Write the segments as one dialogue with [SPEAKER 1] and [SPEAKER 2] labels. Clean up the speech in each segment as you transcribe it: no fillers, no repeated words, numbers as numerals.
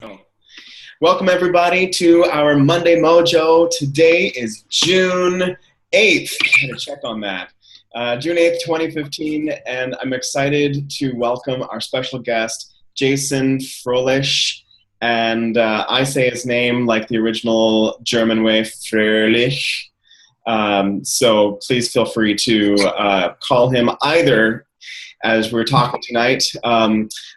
[SPEAKER 1] Oh. Welcome everybody to our Monday Mojo. Today is June 8th. I had to check on that. June 8th, 2015, and I'm excited to welcome our special guest, Jason Froehlich. And I say his name like the original German way, Froehlich. So please feel free to call him either as we're talking tonight.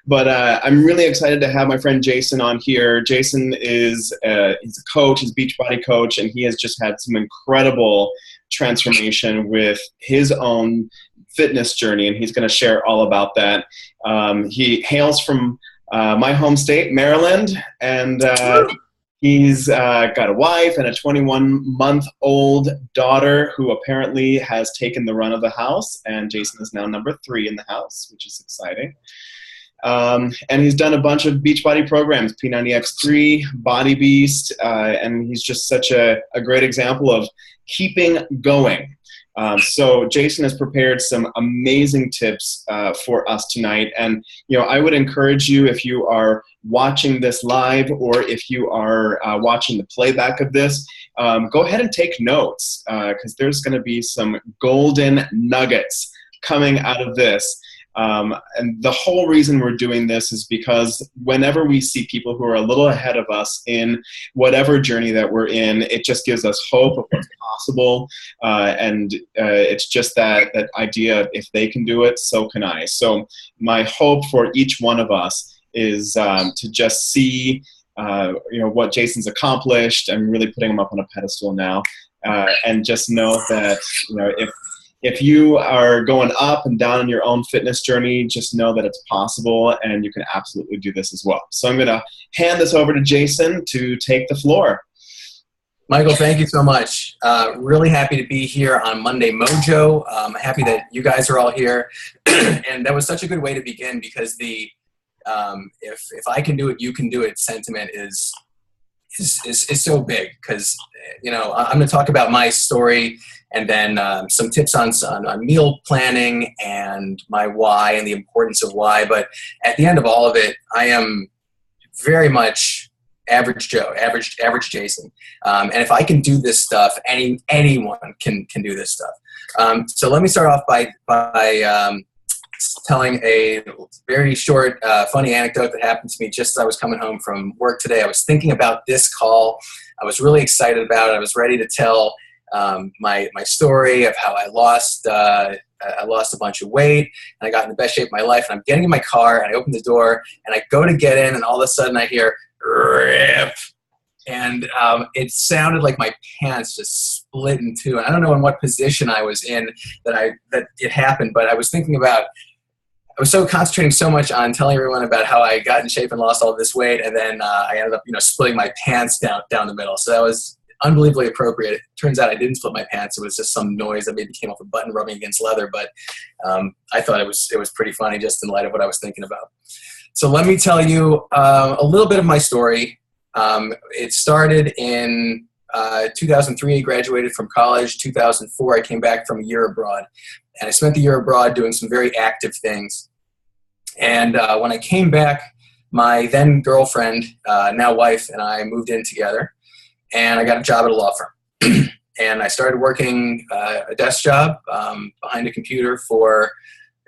[SPEAKER 1] But I'm really excited to have my friend Jason on here. Jason is he's a coach, he's a Beachbody coach, and he has just had some incredible transformation with his own fitness journey, and he's going to share all about that. He hails from my home state, Maryland, and he's got a wife and a 21-month-old daughter who apparently has taken the run of the house, and Jason is now number 3 in the house, which is exciting. And he's done a bunch of Beachbody programs, P90X3, Body Beast, and he's just such a great example of keeping going. So Jason has prepared some amazing tips for us tonight, and I would encourage you, if you are watching this live or if you are watching the playback of this, go ahead and take notes, because there's going to be some golden nuggets coming out of this. And the whole reason we're doing this is because whenever we see people who are a little ahead of us in whatever journey that we're in, it just gives us hope of what's possible. And it's just that idea of, if they can do it, so can I. So my hope for each one of us is to just see what Jason's accomplished. I'm really putting him up on a pedestal now, and just know that if you are going up and down in your own fitness journey, just know that it's possible, and you can absolutely do this as well. So I'm going to hand this over to Jason to take the floor.
[SPEAKER 2] Michael, thank you so much. Really happy to be here on Monday Mojo. Happy that you guys are all here. And that was such a good way to begin, because the if I can do it, you can do it sentiment is so big, because I'm going to talk about my story, and then some tips on meal planning and my why and the importance of why. But at the end of all of it, I am very much average Joe, average Jason. And if I can do this stuff, anyone can do this stuff. So let me start off by telling a very short, funny anecdote that happened to me just as I was coming home from work today. I was thinking about this call. I was really excited about it. I was ready to tell my story of how I lost a bunch of weight, and I got in the best shape of my life. And I'm getting in my car, and I open the door, and I go to get in, and all of a sudden I hear rip, and it sounded like my pants just split in two. And I don't know in what position I was in that it happened, but I was thinking about. I was so concentrating so much on telling everyone about how I got in shape and lost all this weight, and then I ended up, splitting my pants down the middle. So that was unbelievably appropriate. It turns out I didn't split my pants. It was just some noise that maybe came off a button rubbing against leather. But I thought it was pretty funny, just in light of what I was thinking about. So let me tell you a little bit of my story. It started in 2003. I graduated from college. 2004, I came back from a year abroad. And I spent the year abroad doing some very active things. And when I came back, my then girlfriend, now wife, and I moved in together. And I got a job at a law firm. And I started working a desk job behind a computer for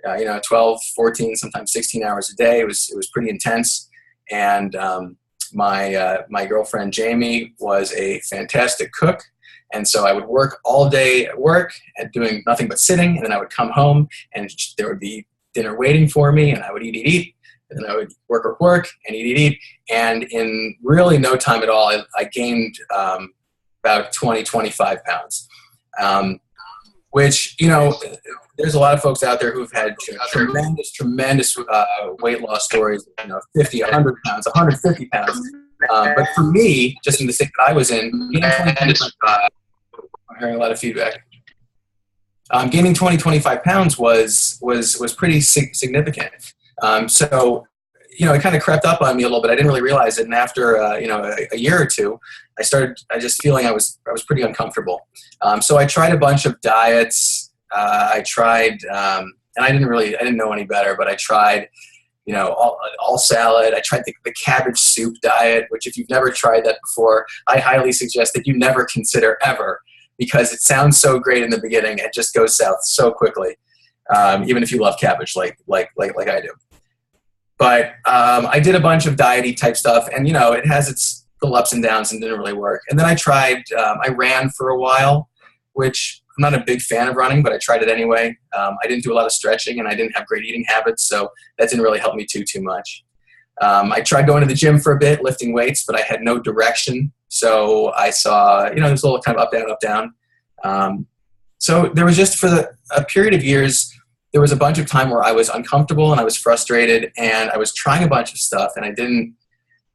[SPEAKER 2] 12, 14, sometimes 16 hours a day. It was pretty intense. And my girlfriend, Jamie, was a fantastic cook. And so I would work all day at work and doing nothing but sitting, and then I would come home and there would be dinner waiting for me, and I would eat, and then I would work, and eat. And in really no time at all, I gained about 20, 25 pounds, which, there's a lot of folks out there who've had tremendous weight loss stories, 50, 100 pounds, 150 pounds. But for me, just in the state that I was in, I'm hearing a lot of feedback. Gaining 20, 25 pounds was pretty significant. So, it kind of crept up on me a little bit. I didn't really realize it. And after, a year or two, I just feeling I was pretty uncomfortable. So I tried a bunch of diets. I tried, and I didn't know any better, but I tried all salad. I tried the cabbage soup diet, which if you've never tried that before, I highly suggest that you never consider ever, because it sounds so great in the beginning. It just goes south so quickly, even if you love cabbage like I do. But I did a bunch of diety type stuff, and it has its little ups and downs and didn't really work. And then I ran for a while, which I'm not a big fan of running, but I tried it anyway. I didn't do a lot of stretching, and I didn't have great eating habits, so that didn't really help me too much. I tried going to the gym for a bit, lifting weights, but I had no direction. So I saw, there's a little kind of up, down. So there was just a period of years, there was a bunch of time where I was uncomfortable and I was frustrated, and I was trying a bunch of stuff, and I didn't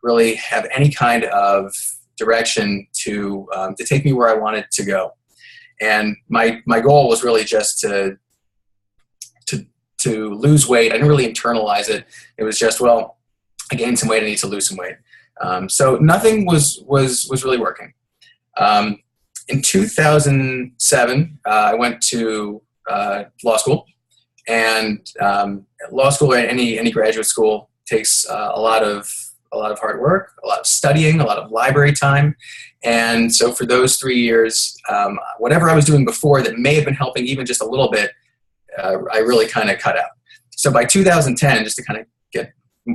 [SPEAKER 2] really have any kind of direction to take me where I wanted to go. And my goal was really just to lose weight. I didn't really internalize it. It was just, well, I gained some weight, I need to lose some weight. So nothing was really working. In 2007, I went to law school, and law school or any graduate school takes a lot of hard work, a lot of studying, a lot of library time. And so for those 3 years, whatever I was doing before that may have been helping even just a little bit, I really kind of cut out. So by 2010, just to kind of get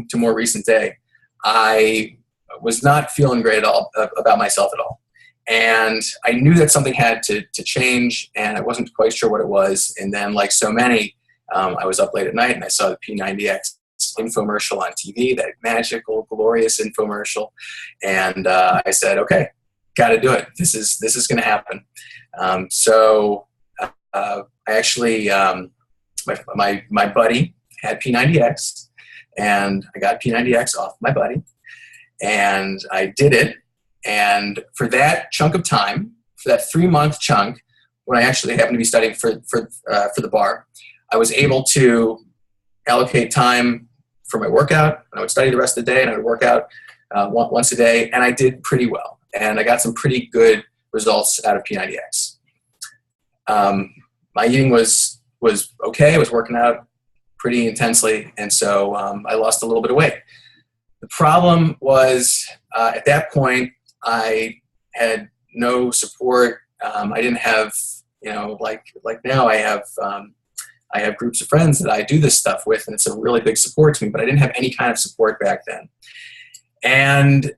[SPEAKER 2] to more recent day, I was not feeling great at all about myself at all. And I knew that something had to change, and I wasn't quite sure what it was. And then, like so many, I was up late at night and I saw the P90X infomercial on TV, that magical, glorious infomercial. And I said, okay, got to do it. This is going to happen. So I actually, my buddy had P90X, and I got P90X off my buddy, and I did it. And for that chunk of time, for that 3-month chunk, when I actually happened to be studying for the bar, I was able to allocate time for my workout, and I would study the rest of the day, and I would work out once a day, and I did pretty well. And I got some pretty good results out of P90X. My eating was okay. I was working out pretty intensely, and so I lost a little bit of weight. The problem was at that point, I had no support. I didn't have, like now I have groups of friends that I do this stuff with, and it's a really big support to me, but I didn't have any kind of support back then. And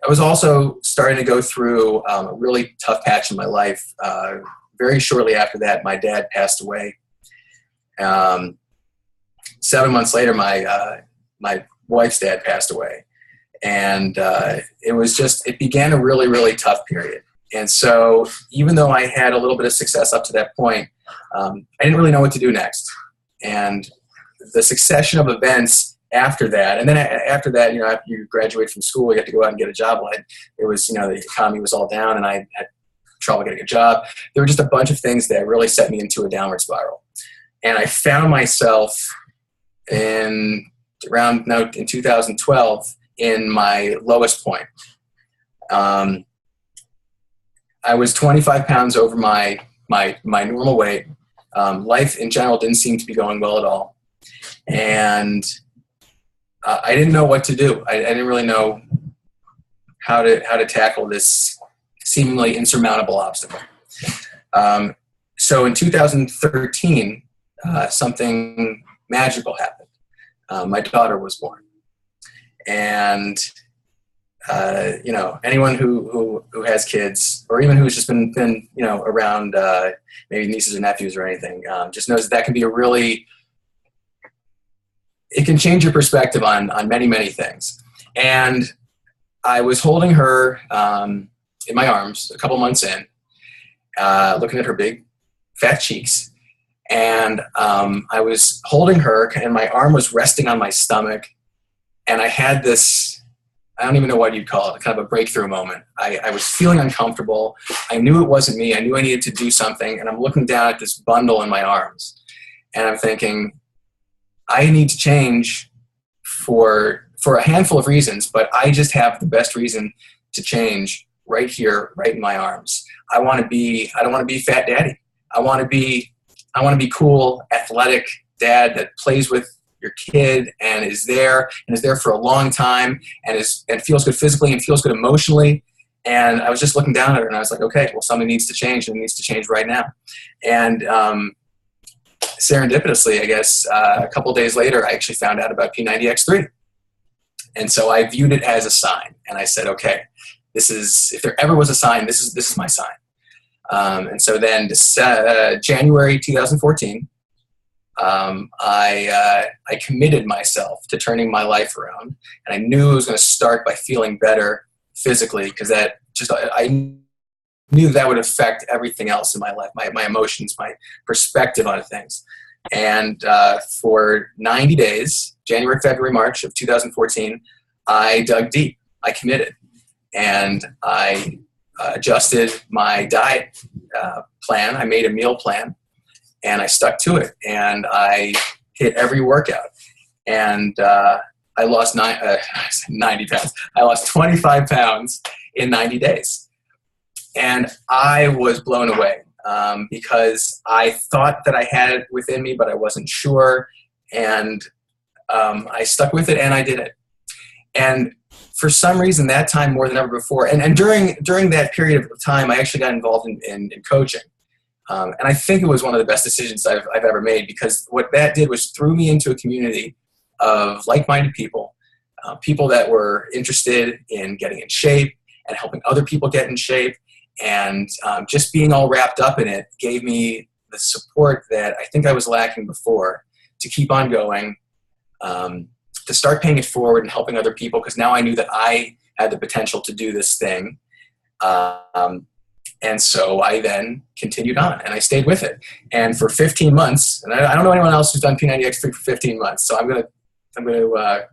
[SPEAKER 2] I was also starting to go through a really tough patch in my life. Very shortly after that, my dad passed away. 7 months later, my wife's dad passed away. And it began a really, really tough period. And so even though I had a little bit of success up to that point, I didn't really know what to do next. And the succession of events after that, and then after that, after you graduate from school, you have to go out and get a job. Well, it was, the economy was all down, and I had trouble getting a job. There were just a bunch of things that really set me into a downward spiral. And I found myself in 2012 in my lowest point. I was 25 pounds over my normal weight. Life in general didn't seem to be going well at all. And I didn't know what to do. I didn't really know how to tackle this seemingly insurmountable obstacle. So in 2013, something magical happened. My daughter was born. And anyone who has kids, or even who's just been around maybe nieces or nephews or anything, just knows that can be it can change your perspective on many things. And I was holding her in my arms a couple months in, looking at her big fat cheeks, and I was holding her, and my arm was resting on my stomach, and I had this, I don't even know what you'd call it, kind of a breakthrough moment. I was feeling uncomfortable. I knew it wasn't me. I knew I needed to do something. And I'm looking down at this bundle in my arms. And I'm thinking, I need to change for a handful of reasons, but I just have the best reason to change right here, right in my arms. I don't want to be fat daddy. I want to be cool, athletic dad that plays with your kid and is there for a long time and feels good physically and feels good emotionally. And I was just looking down at her and I was like, okay, well, something needs to change, and it needs to change right now. And serendipitously, I guess, a couple days later, I actually found out about P90X3. And so I viewed it as a sign, and I said, okay, if there ever was a sign, this is my sign. And so then January 2014, I committed myself to turning my life around, and I knew it was going to start by feeling better physically, because I knew that would affect everything else in my life, my emotions, my perspective on things. And for 90 days, January, February, March of 2014, I dug deep. I committed, and I adjusted my diet plan. I made a meal plan, and I stuck to it, and I hit every workout. And I lost 90 pounds. I lost 25 pounds in 90 days. And I was blown away because I thought that I had it within me, but I wasn't sure. And I stuck with it, and I did it. And for some reason, that time more than ever before, and during that period of time, I actually got involved in coaching. And I think it was one of the best decisions I've ever made, because what that did was threw me into a community of like-minded people, people that were interested in getting in shape and helping other people get in shape. And just being all wrapped up in it gave me the support that I think I was lacking before to keep on going, to start paying it forward and helping other people, because now I knew that I had the potential to do this thing. And so I then continued on, and I stayed with it. And for 15 months, and I don't know anyone else who's done P90X3 for 15 months, so I'm going to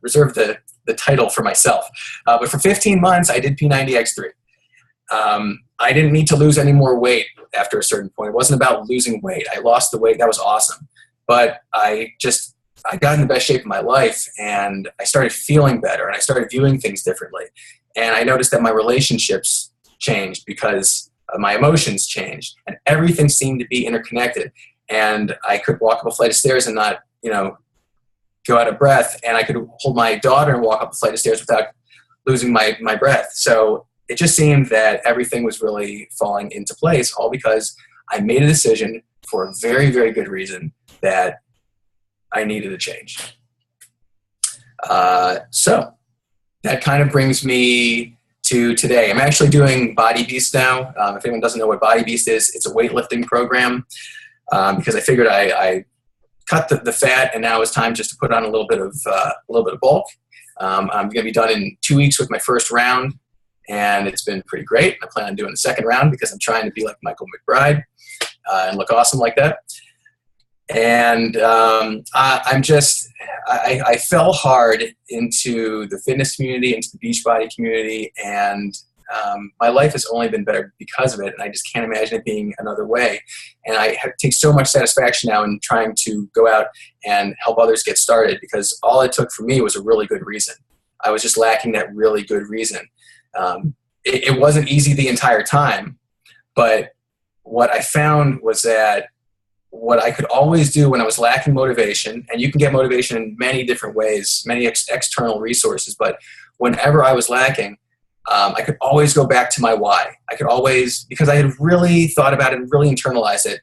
[SPEAKER 2] reserve the title for myself. But for 15 months, I did P90X3. I didn't need to lose any more weight after a certain point. It wasn't about losing weight. I lost the weight. That was awesome. But I got in the best shape of my life, and I started feeling better, and I started viewing things differently. And I noticed that my relationships changed because my emotions changed, and everything seemed to be interconnected. And I could walk up a flight of stairs and not, go out of breath, and I could hold my daughter and walk up a flight of stairs without losing my breath. So it just seemed that everything was really falling into place, all because I made a decision for a very, very good reason that I needed a change. So that kind of brings me to today. I'm actually doing Body Beast now. If anyone doesn't know what Body Beast is, it's a weightlifting program, because I figured I cut the fat, and now it's time just to put on a little bit of bulk. I'm going to be done in 2 weeks with my first round, and it's been pretty great. I plan on doing the second round because I'm trying to be like Michael McBride and look awesome like that. And I fell hard into the fitness community, into the Beachbody community, and my life has only been better because of it, and I just can't imagine it being another way. And I take so much satisfaction now in trying to go out and help others get started, because all it took for me was a really good reason. I was just lacking that really good reason. It wasn't easy the entire time, but what I found was that what I could always do when I was lacking motivation, and you can get motivation in many different ways, many external resources, but whenever I was lacking, I could always go back to my why. I could always, because I had really thought about it and really internalized it,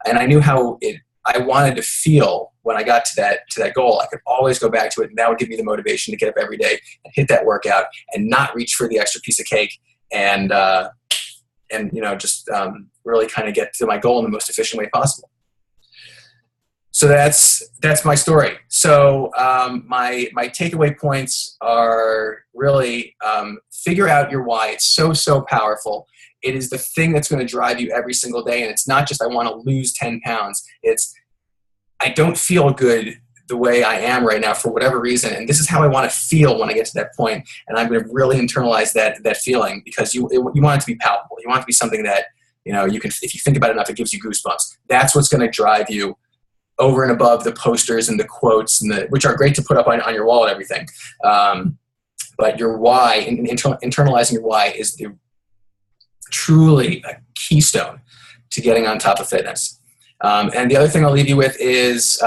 [SPEAKER 2] and I knew how I wanted to feel when I got to that goal. I could always go back to it, and that would give me the motivation to get up every day and hit that workout and not reach for the extra piece of cake, and just really kind of get to my goal in the most efficient way possible. So that's my story. So my takeaway points are really figure out your why. It's so powerful. It is the thing that's going to drive you every single day. And it's not just I want to lose 10 pounds. It's I don't feel good the way I am right now for whatever reason. And this is how I want to feel when I get to that point. And I'm going to really internalize that feeling, because you want it to be palpable. You want it to be something that, you can, if you think about it enough, it gives you goosebumps. That's what's going to drive you over and above the posters and the quotes, which are great to put up on your wall and everything. But your why, internalizing your why, is truly a keystone to getting on top of fitness. And the other thing I'll leave you with is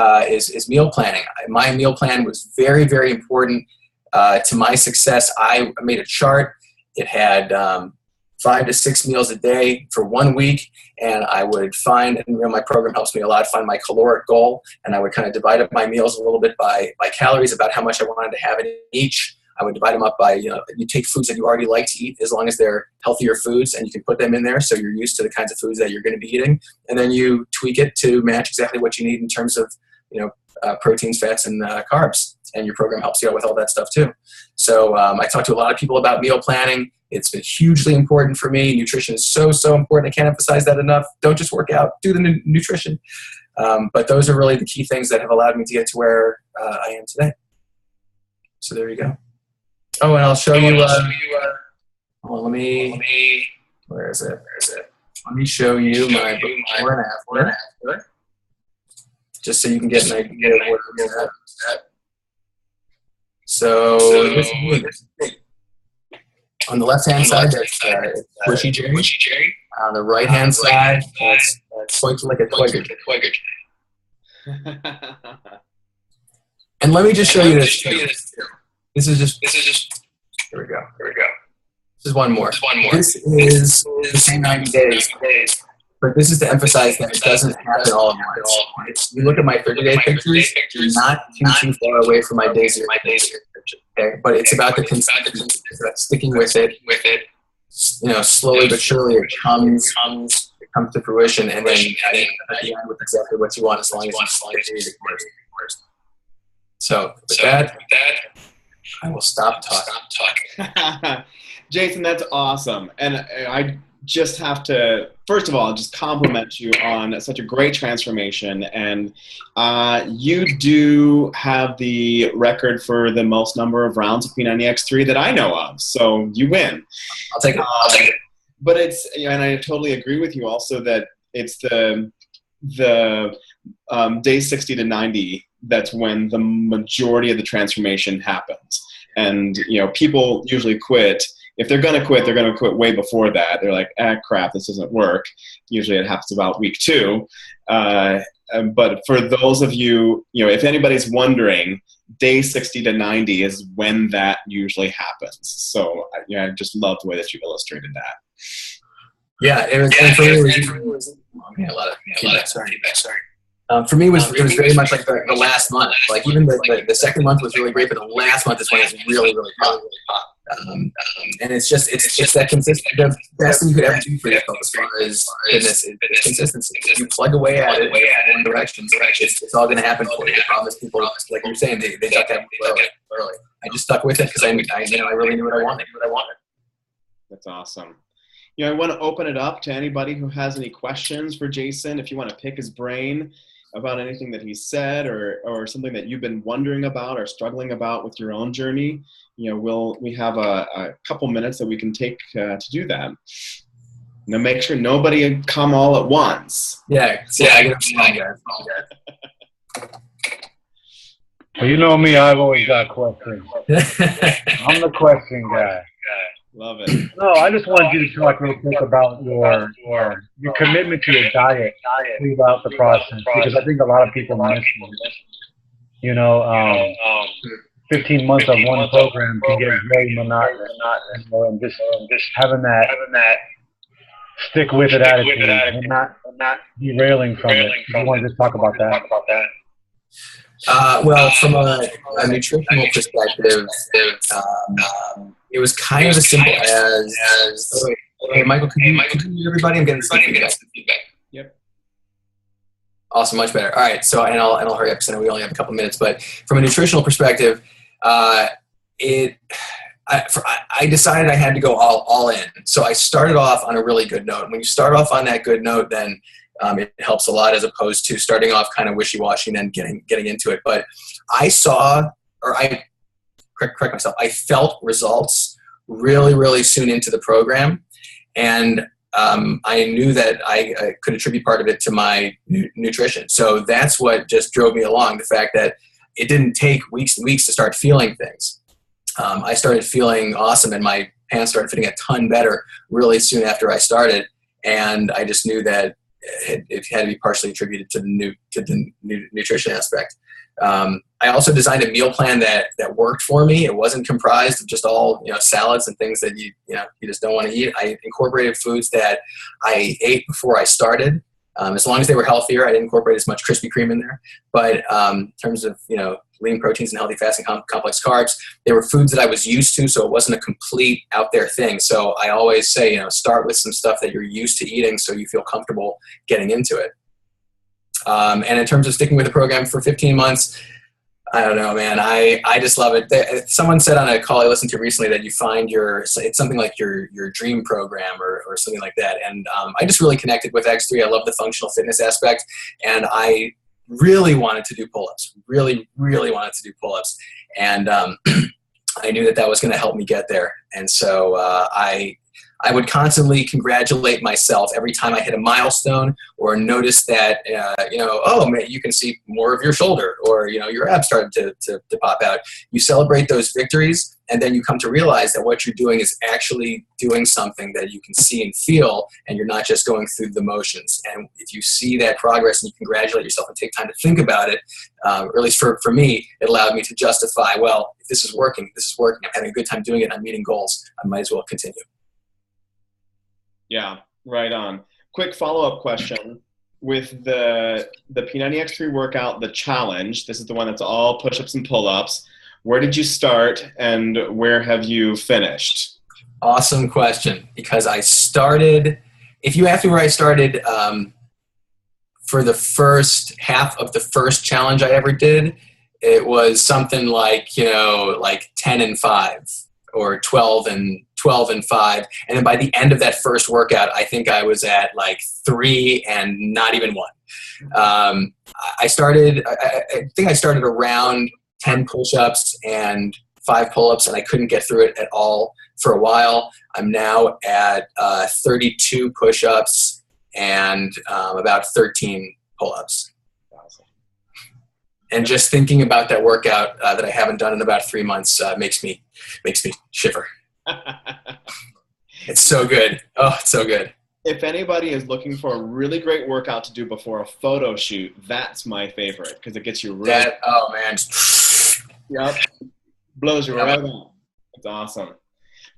[SPEAKER 2] meal planning. My meal plan was very, very important to my success. I made a chart. It had 5 to 6 meals a day for 1 week, and I would find, and my program helps me a lot, find my caloric goal, and I would kind of divide up my meals a little bit by calories, about how much I wanted to have in each. I would divide them up by, you take foods that you already like to eat, as long as they're healthier foods, and you can put them in there so you're used to the kinds of foods that you're going to be eating, and then you tweak it to match exactly what you need in terms of, proteins, fats, and carbs, and your program helps you out with all that stuff too. So I talk to a lot of people about meal planning. It's been hugely important for me. Nutrition is so, so important. I can't emphasize that enough. Don't just work out, do the nutrition. But those are really the key things that have allowed me to get to where I am today. So there you go. Oh, and I'll show you. Let me. Where is it? Let me show you my before and after. Just so you can get an idea of what it's at. So this is me. On the left-hand side, that's Squishy Jerry. On the right-hand side, that's Froehlich like a Twigger. And let me just show you this. This is just. Here we go. This is one more. This is the same 90 days. But this is to emphasize that it doesn't happen all at once. You look at my 30-day pictures, you're not too far away from my day zero picture. Okay? But it's about the consistency, sticking with it. Slowly but surely it comes to fruition, and then at the end with exactly what you want, as long as you stay the course. So with that, I will stop talking.
[SPEAKER 1] Jason, that's awesome. And I just have to, first of all, just compliment you on such a great transformation. And you do have the record for the most number of rounds of P90X3 that I know of. So you win.
[SPEAKER 2] I'll take it.
[SPEAKER 1] But it's, and I totally agree with you also that it's the day 60 to 90 that's when the majority of the transformation happens. And, people usually quit. If they're going to quit, they're going to quit way before that. They're like, crap, this doesn't work. Usually it happens about week 2. But for those of you, if anybody's wondering, day 60 to 90 is when that usually happens. So I just love the way that you illustrated that.
[SPEAKER 2] Yeah, it was a lot of feedback. Sorry. For me, it was very much like the last month. Like even the second month was really great, but the last month is when it's really, really hot. And it's that consistency. The best thing you could ever do for yourself as far as fitness is consistency. If you plug away at it in one direction, it's all going to happen for you. The problem is people, like you're saying, they duck out early. I just stuck with it because I really knew what I wanted.
[SPEAKER 1] That's awesome. I want to open it up to anybody who has any questions for Jason. If you want to pick his brain about anything that he said or something that you've been wondering about or struggling about with your own journey, we have a couple minutes that we can take to do that. Now make sure nobody come all at once.
[SPEAKER 2] Yeah. I get it.
[SPEAKER 3] Well, you know me, I've always got questions. I'm the question guy.
[SPEAKER 1] Love it.
[SPEAKER 3] No, I just wanted you to talk real quick about your commitment to your diet throughout the process, because I think a lot of people miss it. 15 months of one program can get very monotonous, and just having that stick with it attitude and not derailing from it. You want to just talk about that?
[SPEAKER 2] Well, from a nutritional perspective, it was kind of as simple as hey, Michael, can you hear everybody? I'm getting some feedback.
[SPEAKER 1] Yep.
[SPEAKER 2] Awesome, much better. All right, so and I'll hurry up because I know we only have a couple minutes. But from a nutritional perspective, I decided I had to go all in. So I started off on a really good note. When you start off on that good note, then it helps a lot as opposed to starting off kind of wishy-washy and then getting into it. But I correct myself, I felt results really, really soon into the program. And I knew that I could attribute part of it to my nutrition. So that's what just drove me along, the fact that it didn't take weeks and weeks to start feeling things. I started feeling awesome, and my pants started fitting a ton better really soon after I started. And I just knew that it had to be partially attributed to the nutrition aspect. I also designed a meal plan that worked for me. It wasn't comprised of just all salads and things that you just don't want to eat. I incorporated foods that I ate before I started. As long as they were healthier, I didn't incorporate as much Krispy Kreme in there. But in terms of lean proteins and healthy fats and complex carbs, they were foods that I was used to, so it wasn't a complete out there thing. So I always say, start with some stuff that you're used to eating, so you feel comfortable getting into it. And in terms of sticking with the program for 15 months, I don't know, man. I just love it. Someone said on a call I listened to recently that you find it's something like your dream program or something like that. And I just really connected with X3. I love the functional fitness aspect. And I really wanted to do pull-ups, really, really wanted to do pull-ups. And I knew that was going to help me get there. And so I would constantly congratulate myself every time I hit a milestone or notice that, oh, man, you can see more of your shoulder or, your abs started to pop out. You celebrate those victories, and then you come to realize that what you're doing is actually doing something that you can see and feel, and you're not just going through the motions. And if you see that progress and you congratulate yourself and take time to think about it, or at least for me, it allowed me to justify, well, if this is working, I'm having a good time doing it, I'm meeting goals, I might as well continue.
[SPEAKER 1] Yeah, right on. Quick follow-up question. With the P90X3 workout, the challenge, this is the one that's all push-ups and pull-ups. Where did you start and where have you finished?
[SPEAKER 2] Awesome question. Because I started, if you ask me where I started, for the first half of the first challenge I ever did, it was something like, like 10 and 5 or 12 and 5. And then by the end of that first workout, I think I was at like 3 and not even 1. I think I started around 10 push-ups and 5 pull-ups, and I couldn't get through it at all for a while. I'm now at 32 push-ups and about 13 pull-ups.
[SPEAKER 1] Awesome.
[SPEAKER 2] And just thinking about that workout that I haven't done in about 3 months makes me shiver. It's so good. Oh, it's so good.
[SPEAKER 1] If anybody is looking for a really great workout to do before a photo shoot, that's my favorite because it gets you really.
[SPEAKER 2] Oh man.
[SPEAKER 1] Yep. Blows you right out. It's awesome.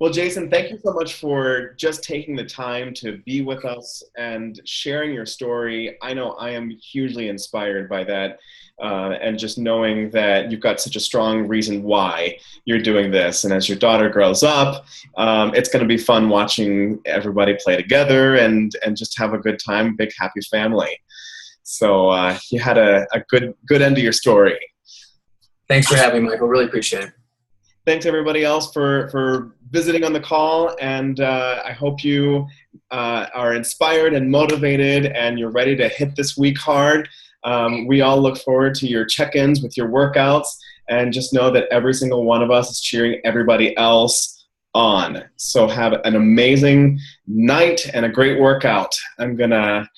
[SPEAKER 1] Well, Jason, thank you so much for just taking the time to be with us and sharing your story. I know I am hugely inspired by that. And just knowing that you've got such a strong reason why you're doing this. And as your daughter grows up, it's going to be fun watching everybody play together and just have a good time, big happy family. So you had a good end to your story.
[SPEAKER 2] Thanks for having me, Michael. Really appreciate it.
[SPEAKER 1] Thanks everybody else for visiting on the call, and I hope you are inspired and motivated and you're ready to hit this week hard. We all look forward to your check-ins with your workouts, and just know that every single one of us is cheering everybody else on. So have an amazing night and a great workout. I'm gonna